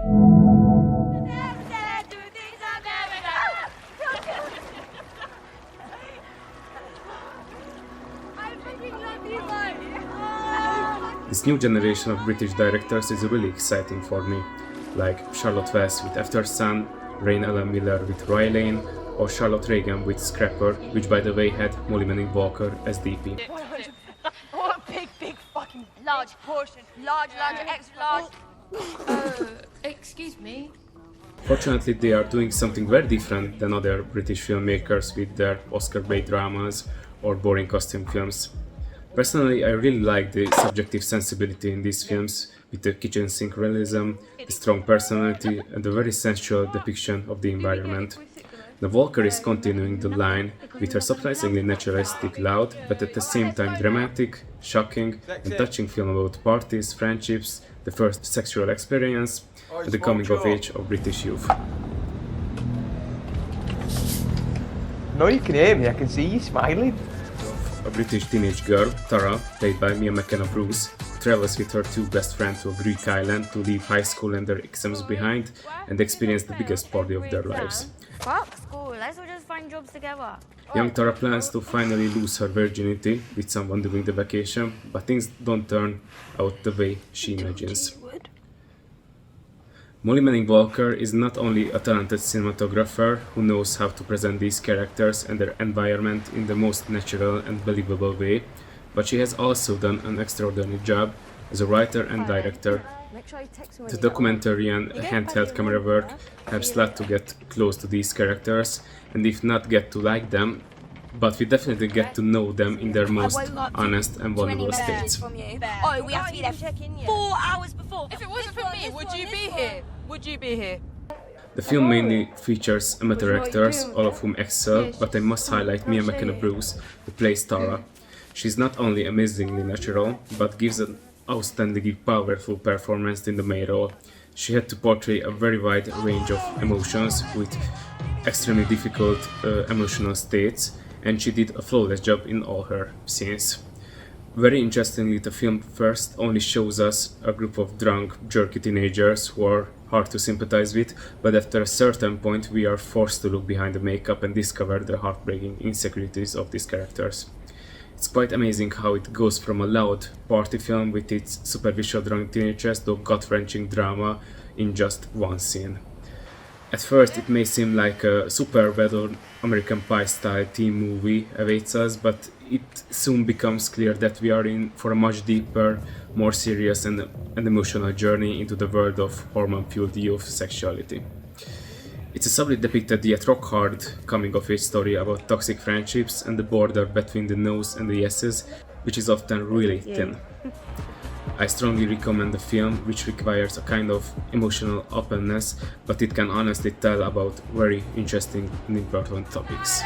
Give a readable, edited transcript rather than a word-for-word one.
This new generation of British directors is really exciting for me, like Charlotte Wells with After Sun, Rain Ellen Miller with Roy Lane, or Charlotte Reagan with Scrapper, which by the way had Molly Manning Walker as DP. What a big fucking large portion. Large, extra large. Excuse me? Fortunately, they are doing something very different than other British filmmakers with their Oscar bait dramas or boring costume films. Personally, I really like the subjective sensibility in these films, with the kitchen sink realism, the strong personality, and the very sensual depiction of the environment. The Walker is continuing the line with her surprisingly naturalistic, loud, but at the same time dramatic, shocking, and touching film about parties, friendships, the first sexual experience, and the coming of age of British youth. No, you can hear me, I can see you smiling. A British teenage girl, Tara, played by Mia McKenna-Bruce, travels with her two best friends to a Greek island to leave high school and their exams behind and experience the biggest party of their lives. Fuck school, let's all just find jobs together. Young Tara plans to finally lose her virginity with someone during the vacation, but things don't turn out the way she imagines. Molly Manning Walker is not only a talented cinematographer who knows how to present these characters and their environment in the most natural and believable way, but she has also done an extraordinary job as a writer and director. The documentary and handheld camera work helps a lot to get close to these characters, and if not get to like them, but we definitely get to know them in their most honest and vulnerable states. Oh, we have to be there 4 hours before. If it wasn't for me, would you be here? Would you be here? The film mainly features amateur actors, all of whom excel, but I must highlight Mia McKenna-Bruce, who plays Tara. She's not only amazingly natural, but gives an outstandingly powerful performance in the main role. She had to portray a very wide range of emotions with extremely difficult emotional states, and she did a flawless job in all her scenes. Very interestingly, the film first only shows us a group of drunk, jerky teenagers who are hard to sympathize with, but after a certain point we are forced to look behind the makeup and discover the heartbreaking insecurities of these characters. It's quite amazing how it goes from a loud party film with its superficial drunk teenagers to a gut-wrenching drama in just one scene. At first it may seem like a super well-known American Pie style teen movie awaits us, but it soon becomes clear that we are in for a much deeper, more serious and emotional journey into the world of hormone-fueled youth sexuality. It's a subtly depicted yet rock-hard coming-of-age story about toxic friendships and the border between the no's and the yeses, which is often really thin. I strongly recommend the film, which requires a kind of emotional openness, but it can honestly tell about very interesting and important topics.